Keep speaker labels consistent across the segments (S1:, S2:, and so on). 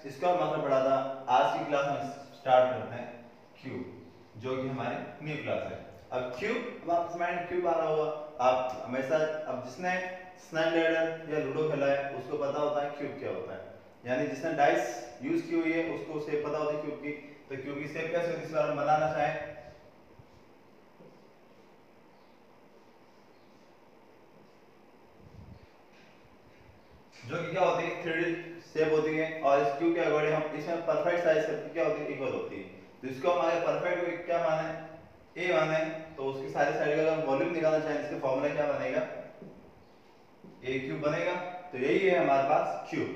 S1: इसका मतलब पढ़ा था। आज की क्लास में स्टार्ट करते हैं क्यूब, जो कि हमारी न्यू क्लास है। अब क्यूब, अब आपके माइंड क्यूब आ रहा होगा, आप हमेशा, अब जिसने स्नैक लैडर या लूडो खेला है उसको पता होता है क्यूब क्या होता है, यानी जिसने डाइस यूज की हुई है उसको शेप पता होती है क्यूब की। तो क्यूब की शेप कैसे होती है, इस बार हम बनाना चाहें। जो कि क्या होती है, 3D शेप होती है, और इस क्यूब के अकॉर्डिंग हम इसमें परफेक्ट साइज सबकी क्या होती है, इक्वल होती है। तो इसको हम अगर परफेक्ट को क्या माने, ए माने, तो उसकी सारी साइड का अगर वॉल्यूम निकालना चाहें, इसका फॉर्मूला क्या बनेगा, ए क्यूब बनेगा। तो यही है हमारे पास क्यूब,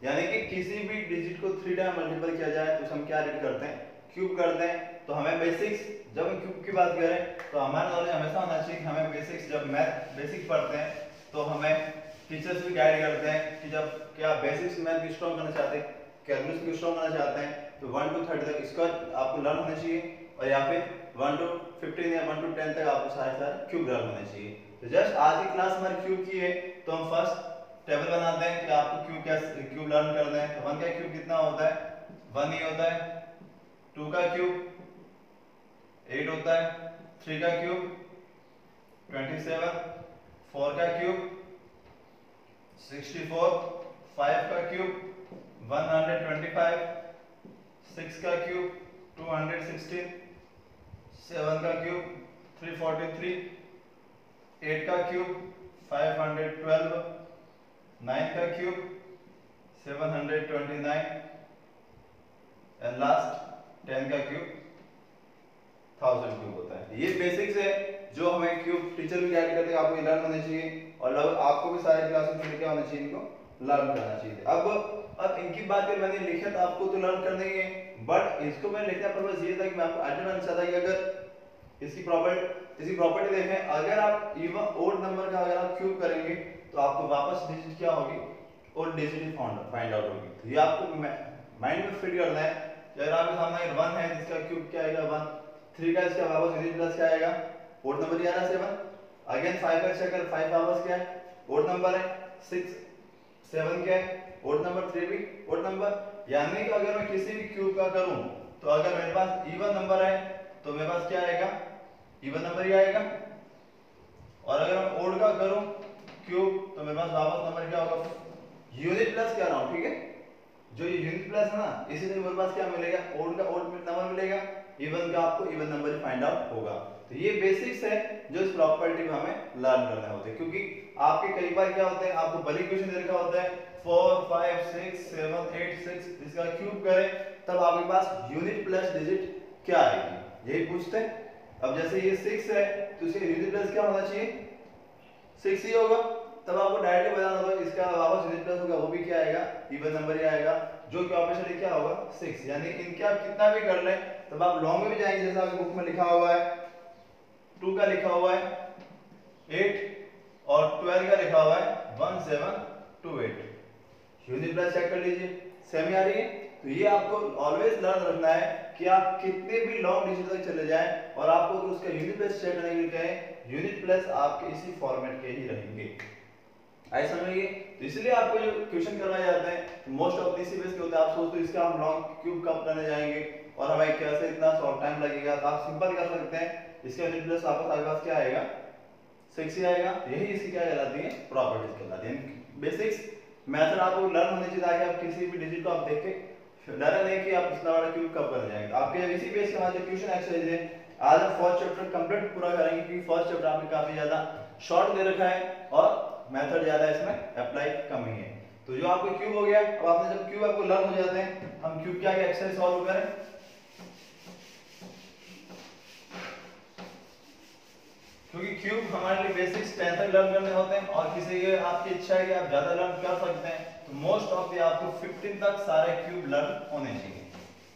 S1: यानी कि किसी भी डिजिट को 3 टाइम मल्टीपल किया जाए तो हम क्या रीड करते हैं, क्यूब करते हैं। तो हमें बेसिक्स, जब हम क्यूब की बात करें तो हमारा नॉलेज हमेशा होना चाहिए कि हमें बेसिक्स, जब मैथ बेसिक पढ़ते हैं तो हमें टीचर्स भी गाइड करते हैं कि जब क्या बेसिक्स मैथ की स्ट्रॉन्ग करना चाहते हैं, कैलकुलस की स्ट्रॉन्ग करना चाहते हैं, तो 1 to 30 तक इसका आपको लर्न होना चाहिए, और या फिर 1 to 15 या 1 to 10 तक आपको सारे क्यूब लर्न होने चाहिए। तो जस्ट आज की क्लास हमारी क्यूब की है, तो हम फर्स्ट टेबल बनाते हैं कि आपको क्यूब कैसे क्यूब लर्न करना है। तो 1 का क्यूब कितना होता है, 1 ही होता है। 2 का क्यूब 8 होता है। 3 का क्यूब 27। 4 का क्यूब 64। 5 का क्यूब 125। 6 का क्यूब 216। 7 का क्यूब 343। 8 का क्यूब 512। 9 का क्यूब 729, एंड लास्ट 10 का क्यूब 1000 क्यूब होता है। ये बेसिक्स है जो हमें क्यूब टीचर भी गाइड करते हैं, आपको लर्न होने चाहिए, और लगभग आपको भी सारे क्लासेस में क्या होना चाहिए, इनको लर्न करना चाहिए। अब इनकी बात करें, मैंने लिखा था आपको तो लर्न करना ही है, बट इसको मैं लिखने का पर्पस ये था कि मैं आपको आइडिया बनाना चाहता कि अगर इसकी प्रॉपर्टी देखें, अगर आप इवन ओड नंबर का अगर आप क्यूब करेंगे तो आपको वापस डिजिट क्या होगी, और डिजिट फाइंड आउट होगी। तो ये आपको माइंड में फिट करना है कि अगर आपके सामने 1 है जिसका क्यूब क्या आएगा 1, 3 का इसका वापस यूनिट प्लस क्या आएगा, ओड नंबर ही आ रहा है 7, अगेन 5 का चेक कर, 5 वापस क्या है, ओड नंबर है। 6 7 क्या है, ओड नंबर। 3 भी ओड नंबर। यानी कि अगर मैं किसी भी क्यूब का करूं तो अगर मेरे पास इवन नंबर है तो मेरे पास क्या आएगा, इवन नंबर ही आएगा, और अगर मैं ओड का करूं क्यूब तो मेरे पास वापस नंबर क्या होगा, यूनिट प्लस क्या रहा हूं, ठीक है। जो ये यूनिट प्लस है ना, इसी से मेरे पास क्या मिलेगा, ओड का ओड नंबर मिलेगा, इवन का आपको इवन नंबर ही फाइंड आउट होगा। तो ये बेसिक्स है जो इस प्रॉपर्टी को हमें लर्न करना होता है, क्योंकि आपके कई बार क्या होता है, आपको बड़ी इक्वेशन दे रखा होता है 4 5 6 7 8 6, इसका क्यूब करें तब आपके पास यूनिट प्लस डिजिट क्या आएगी, यही पूछते हैं। अब जैसे ये 6 है तो इसका यूनिट प्लस क्या होना चाहिए, 6 ही होगा, तब आपको डायरेक्टली बताना होगा इसका वापस यूनिट प्लस होगा, वो भी क्या आएगा, इवन नंबर ही आएगा, जो कि ऑब्वियसली क्या होगा 6। यानी इनके आप कितना भी कर लें तब आप लॉन्ग में भी जाएंगे, जैसा आपकी बुक में लिखा हुआ है 2 का लिखा हुआ है 8, और 12 का लिखा हुआ है 1728। यूनिट प्लस चेक कर लीजिए, सेम आ रही है। तो ये आपको ऑलवेज लर्न रखना है कि आप कितने भी लॉन्ग डिजिट तक चले जाएं और आपको तो उसका यूनिट प्लस चेक करने के लिए कहें, यूनिट प्लस आपके इसी फॉर्मेट के ही रहेंगे, आई समझिए। तो इसलिए आपको जो क्वेश्चन करवाए जाते हैं मोस्ट ऑफ दी सीबीएस के होते हैं, आप सोचते हो इसका हम लॉन्ग क्यूब कब करने जाएंगे और हमें कैसे इतना शॉर्ट टाइम लगेगा, तो आप सिंपल कर सकते हैं, इसका यूनिट प्लस वापस आपके पास क्या आएगा, 6 ही आएगा। यही इसकी क्या कहलाती है, प्रॉपर्टीज कहलाती है। बेसिक्स मेथड आपको लर्न होनी चाहिए ताकि आप किसी भी डिजिट को आप देख के डर नहीं कि आप इतना बड़ा क्यूब कब कर जाएंगे। आपके इसी बेस के हमारे जो क्वेश्चन एक्सरसाइज है आज हम फर्स्ट चैप्टर कंप्लीट पूरा करेंगे, क्योंकि फर्स्ट चैप्टर आपने काफी ज्यादा शॉर्ट दे रखा है और मेथड ज्यादा इसमें अप्लाई कम ही है। तो जो आपको क्यूब हो गया, अब आपने जब क्यूब आपको लर्न हो जाते हैं, हम क्यूब के आगे एक्सरसाइज सॉल्व करें। क्योंकि क्यूब हमारे लिए बेसिक्स 10 तक लर्न करने होते हैं, और किसी ये आपकी इच्छा है कि आप ज्यादा लर्न कर सकते हैं तो मोस्ट ऑफ द आपको 15 तक सारे क्यूब लर्न होने चाहिए,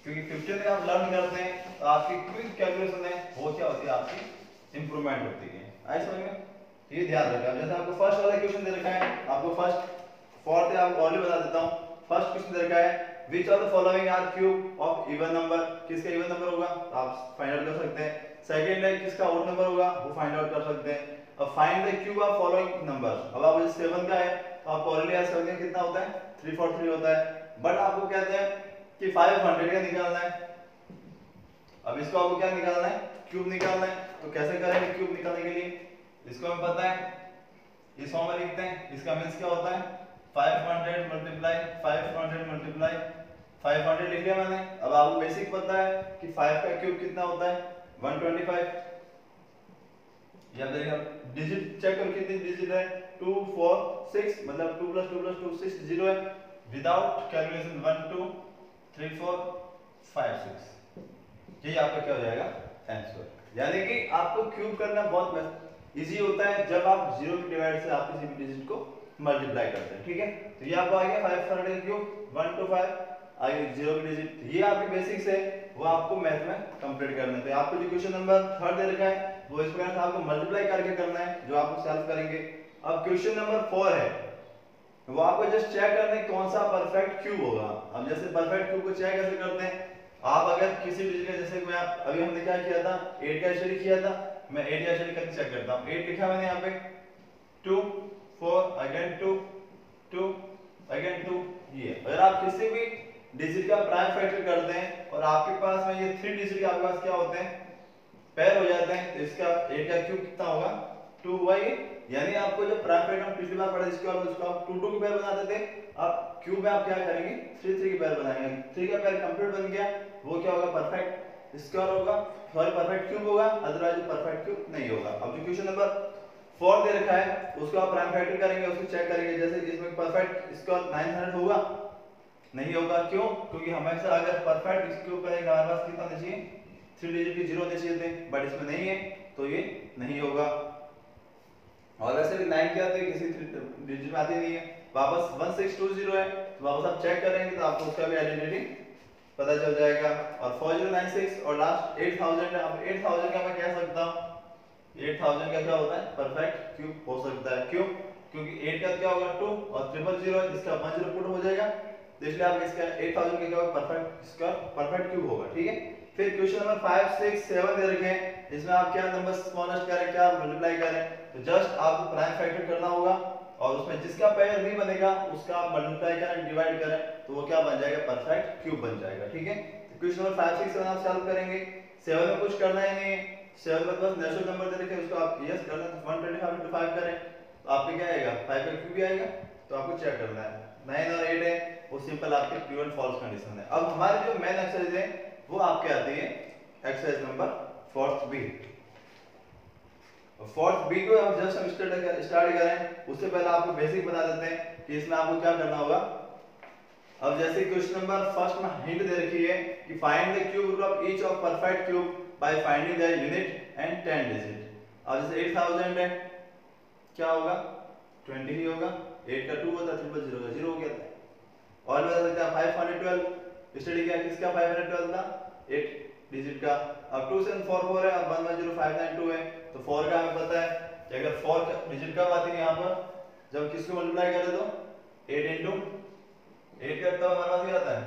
S1: क्योंकि 15 तक आप लर्न करते हैं तो आपकी क्विक कैलकुलेशन है वो क्या होती है, आपकी इंप्रूवमेंट होती है। आई समझ में, ये ध्यान रखें। जैसे आपको फर्स्ट वाला क्वेश्चन दे रखा है, आपको फर्स्ट फोर्थ आपको ऑलरेडी बता देता हूं। फर्स्ट क्वेश्चन दे रखा है which of the following are cube of even number, किसका इवन नंबर होगा तो आप फाइंड आउट कर सकते हैं। सेकंड है किसका ओड नंबर होगा वो फाइंड आउट कर सकते हैं। अब find the cube of following numbers, अब आप 7 का है तो आप ऑलरेडी 7 का कितना होता है 343 होता है। बट आपको कहते हैं कि 500 का निकालना है। अब इसको आपको क्या निकालना है, क्यूब निकालना है। तो कैसे करेंगे क्यूब निकालने के लिए, इसको हमें पता है, इस फॉर्म में लिखते हैं। इसका मींस क्या होता है 500 मल्टीप्लाई 500 लिख लिया मैंने। अब आपको बेसिक पता है कि 5 का क्यूब कितना होता है 125। या देखिए डिजिट चेक करो कितनी डिजिट है 2 4 6, मतलब 2 + 2 + 2 6 0 है। विदाउट कैलकुलेशन 1 2 3 4 5 6, यही आपका क्या हो जाएगा आंसर। यानी कि आपको क्यूब करना बहुत इजी होता है जब आप 0 की डिवाइड से आप किसी भी डिजिट को मल्टीप्लाई करते हैं, ठीक है। तो ये आपको आ गया 500 क्यूब 1 to 5 आगे 0 की डिजिट। ये आपकी बेसिक्स है, वो आपको मैथ में कंप्लीट करना है। तो आपको जो क्वेश्चन नंबर 3 दे रखा है वो इस प्रकार से आपको मल्टीप्लाई करके करना है, जो आपको सॉल्व करेंगे। अब क्वेश्चन नंबर 4 है, वो आपको जस्ट चेक करना है कौन सा परफेक्ट क्यूब होगा। अब जैसे परफेक्ट क्यूब को चेक कैसे करते हैं, आप अगर किसी डिजिट का, जैसे मैं अभी हमने क्या किया था 8 का स्टडी किया था, मैं 8 का स्टडी करके चेक करता हूं। 8 लिखा मैंने यहाँ पे 2 4 अगेन 2 2 अगेन 2। ये अगर आप किसी भी डिजिट का प्राइम फैक्टर करते हैं और आपके पास में ये 3 डिजिट के आपके पास क्या होते हैं पेयर हो जाते हैं, तो इसका 8 का क्यूब कितना होगा 2 हुआ ये। यानी आपको जो प्राइम फैक्टर पिछली बार पढ़ा जिसके बाद उसको आप 2 2 के पेयर बनाते थे, अब क्यूब में आप क्या करेंगे 3 3 के पेयर बनाएंगे। 3 का पेयर कंप्लीट बन गया, वो क्या होगा परफेक्ट स्क्वायर होगा, सॉरी परफेक्ट क्यूब होगा, अदरवाइज परफेक्ट क्यूब नहीं होगा। अब जो क्वेश्चन नंबर 4 दे रखा है उसको आप प्राइम फैक्टर करेंगे, उसको चेक करेंगे। जैसे इसमें परफेक्ट स्क्वायर 900 होगा, नहीं होगा, क्यों? क्योंकि हमेशा अगर परफेक्ट क्यूब करेंगे हमारे पास कितना होना चाहिए 3 डिजिट की 0 होने चाहिए थे, बट इसमें नहीं है तो ये नहीं होगा। और वैसे भी 9 क्या आती है किसी डिजिट में आती नहीं है। वापस 1620 है, तो वापस आप चेक करेंगे तो आपको उसका भी आइडेंटिटी पता चल जाएगा। और 4096 और लास्ट 8000 है। अब 8000 का मैं कह सकता हूं 8000 का क्या होता है परफेक्ट क्यूब हो सकता है, क्यों? क्योंकि 8 का क्या होगा 2 और 000 है, जिसका 10 पुट हो जाएगा, तो इसलिए आप इसका 8000 का क्या होगा परफेक्ट, इसका परफेक्ट क्यूब होगा, ठीक है। फिर क्वेश्चन नंबर 5 6 7 दे रखे हैं, इसमें आप क्या नंबर स्मॉलेस्ट करें, क्या मल्टीप्लाई करें, तो जस्ट आपको प्राइम फैक्टर करना होगा और उसमें जिसका पेयर नहीं बनेगा उसका आप मल्टीप्लाई करें डिवाइड करें, तो वो क्या बन जाएगा परफेक्ट क्यूब बन जाएगा, ठीक है। तो क्वेश्चन नंबर 5 6 7 आप सॉल्व करेंगे। 7 में कुछ करना ही नहीं है, 7 में बस नेचुरल नंबर दे रखे उसको आप यस करना, तो 125 * 5 करें तो आपके क्या आएगा 5 का क्यूब ही आएगा। तो आपको चेक करना है 9 और 8 है, वो सिंपल आपके ट्रू एंड फॉल्स कंडीशन है। अब हमारी जो मेन एक्सरसाइज है वो आपके आती है exercise number 4th B. 4th B को हम जस्ट हम स्टार्ट करें उससे पहले आपको बेसिक बता देते हैं कि इसमें आपको क्या करना होगा। अब जैसे क्वेश्चन नंबर फर्स्ट में हिंट दे रखी है कि find the cube root of each of perfect cube by finding the unit and 10 digit. अब जैसे 8000 है, क्या होगा 20 ही होगा, 8 का 2 होता 000 का 0 हो गया था। और बता सकते हैं 512 स्टडी किया किसका 512 था 8 डिजिट का। अब 2 से 4 4 है और 110592 है, तो 4 का हमें पता है कि अगर 4 का डिजिट कब आती है यहाँ पर जब किसको मल्टीप्लाई करें तो 8 * 8 का तो हमारे पास क्या आता है,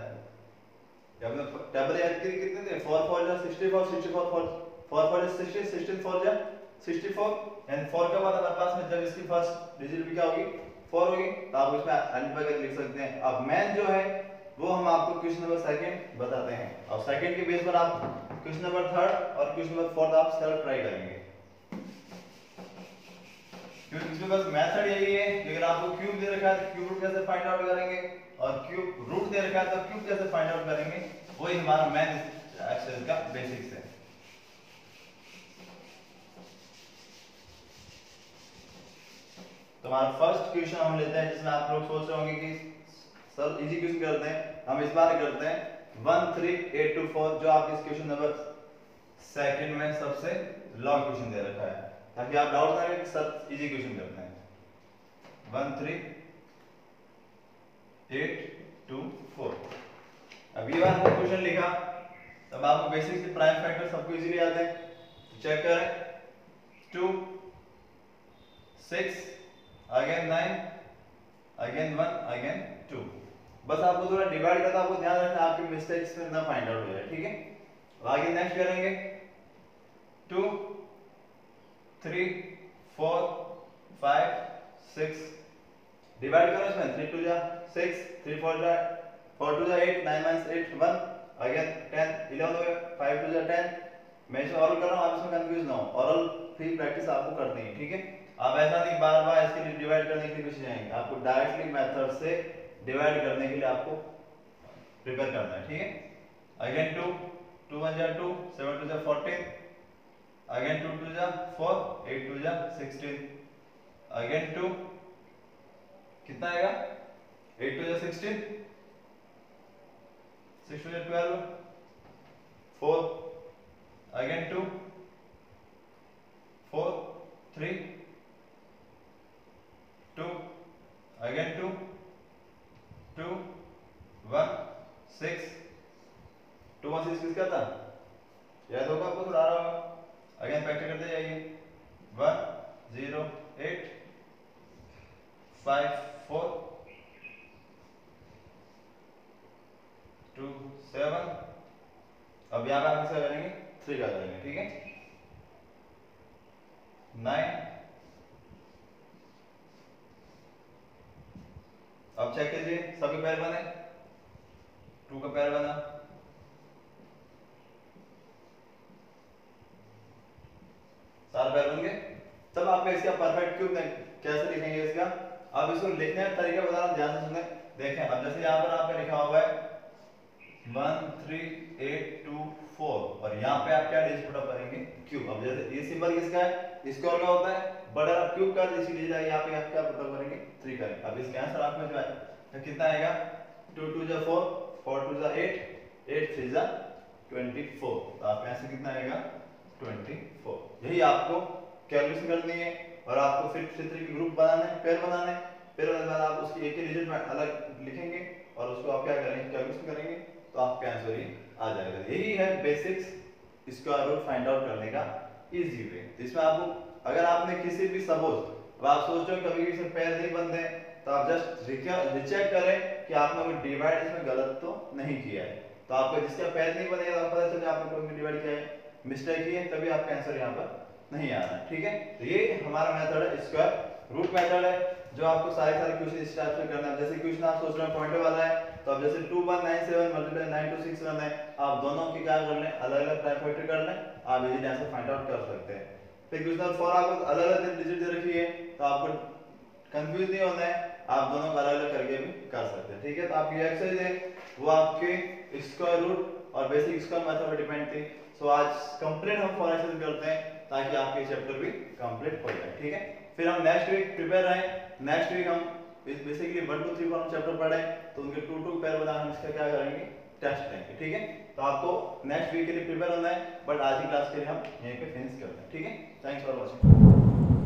S1: जब हमने टेबल याद की कितने थे 4 4 जा 64 64 4 4 जा 60 16 4 जा 64 एंड 4 का बाद हमारे पास में जब इसकी फर्स्ट डिजिट भी क्या होगी 4 होगी, तो आप इसमें आइडेंटिफाई करके लिख सकते हैं। अब मेन जो है वो हम आपको क्वेश्चन नंबर 2 बताते हैं और सेकंड के बेस पर आप क्वेश्चन नंबर 3 और क्वेश्चन नंबर 4 आप सेल्फ ट्राई करेंगे, क्योंकि इसमें बस मेथड यही है कि अगर आपको क्यूब दे रखा है तो क्यूब रूट कैसे फाइंड आउट करेंगे और क्यूब रूट दे रखा है तो क्यूब कैसे फाइंड आउट करेंगे, वही हमारा मेन एक्सरसाइज का बेसिक्स है। तो हमारा फर्स्ट क्वेश्चन हम लेते हैं जिसमें आप लोग सोच रहे होंगे कि सर इजी क्वेश्चन करते हैं, हम इस बार करते हैं 13824 जो आपके इस क्वेश्चन नंबर 2 में सबसे लॉन्ग क्वेश्चन दे रखा है, ताकि आप डाउट ना करें कि सर इजी क्वेश्चन करते हैं। 13824 अब ये बार हमने क्वेश्चन लिखा तब आपको बेसिक से प्राइम फैक्टर सबको इजीली आते हैं, चेक करें 2 6 अगेन 9 अगेन 1 अगेन 2। बस आपको थोड़ा डिवाइड करना, आपको ध्यान रखना आपकी मिस्टेक्स में ना फाइंड आउट हो जाए, ठीक है। आगे नेक्स्ट करेंगे 2 3 4 5 6 डिवाइड करो इसमें 3 2 जा 6 3 4 जा 4 2 8, 9 minus 8 1, अगेन 10 11 हो गया, 5 2 10। मैं इसे ऑरल कर रहा हूँ, आप इसमें कंफ्यूज ना हो, ऑरल फ्री प्रैक्टिस आपको करनी है, ठीक है। आप ऐसा नहीं बार बार इसके लिए डिवाइड करने के लिए कुछ जाएंगे, आपको डायरेक्टली मेथड से डिवाइड करने के लिए आपको प्रिपेयर करना है, ठीक है। अगेन 2 2 1 जा 2, 7 2 जा 14, अगेन 2 2 जा 4, 8 2 जा 16, अगेन 2 कितना आएगा, 8 2 जा 16, 6 2 जा 12, 4, अगेन 2 4 3 2, अगेन 2 2 1 6, 2 1 6 किसका था, याद होगा आपको, थोड़ा आ रहा होगा, अगेन फैक्टर करते जाइए, 1 0 8 5 4 2 7, अब यहाँ पे आप किसका करेंगे, 3 का करेंगे, ठीक है। 9, अब चेक कीजिए सभी पैर बने, 2 का पैर बना, सारे पैर बन गए। तब आपका इसका परफेक्ट क्यूब कैसे लिखेंगे इसका, अब इसको लिखने का तरीका बता रहा हूं, ध्यान से सुने। देखें, अब जैसे यहाँ पर आपका लिखा हुआ है 1 3 8 2 4, और यहाँ पे आप क्या डिजिट पुट अप करेंगे, क्यूब। अब जैसे ये सिंबल किसका है, स्क्वायर का होता है, बट अगर आप क्यूब का इसीलिए यहाँ पे आप क्या पुट अप करेंगे, 3 करेंगे। अब इसका आंसर आपको जो है तो कितना आएगा, 2 2 जा 4, 4 2 जा 8, 8 3 जा 24, तो आपका आंसर कितना आएगा, 24। यही आपको कैलकुलेशन करनी है, और आपको फिर चित्र के ग्रुप बनाना है, पेयर बनाना है, पेयर बनाने के बाद आप उसकी एक ही डिजिट में अलग लिखेंगे, और उसको आप क्या करेंगे, कैलकुलेशन करेंगे, तो आपका आंसर ही आ जाएगा। यही है basics square root find out करने का इजी वे। इसमें आपको अगर आपने किसी भी सपोज, अब आप सोच रहे हो कभी किसी पेयर नहीं बनते, तो आप जस्ट रिचेक करें कि आपने कोई डिवाइड इसमें गलत तो नहीं किया है। तो आपको जिसका पेयर नहीं बनेगा तो पता चले आपने कोई डिवाइड किया है, मिस्टेक की है, तभी आपका आंसर यहाँ पर नहीं आ रहा है, ठीक है। तो ये हमारा मेथड है, स्क्वायर रूट मेथड है, जो आपको सारे क्वेश्चन इस टाइप से करना है। जैसे क्वेश्चन आप सोच रहे हैं पॉइंटर वाला है, तो अब जैसे 2197 मल्टीप्लाई 9261 है, आप दोनों की क्या कर लें, अलग अलग टाइप फैक्टर कर लें, आप इजीली आंसर फाइंड आउट कर सकते हैं। फिर क्वेश्चन 4 आपको अलग अलग डिजिट दे रखी है, तो आपको कंफ्यूज नहीं होना है, आप दोनों को अलग अलग करके भी कर सकते हैं, ठीक है। तो आपकी एक्सरसाइज है वो आपके स्क्वायर रूट और बेसिक स्क्वायर मेथड पर डिपेंड थी। सो आज कंप्लीट हम 4 एक्सरसाइज करते हैं, ताकि आपके चैप्टर भी कंप्लीट हो जाए, ठीक है। फिर हम नेक्स्ट वीक प्रिपेयर रहें, नेक्स्ट वीक हम बेसिकली 1 2 3 4 हम चैप्टर पढ़े, तो उनके 2 2 पैर बना हम इसका क्या करेंगे, टेस्ट लेंगे, ठीक है। तो आपको नेक्स्ट वीक के लिए प्रिपेयर होना है, बट आज की क्लास के लिए हम यहीं पे फिनिश करते हैं, ठीक है। Thanks for watching.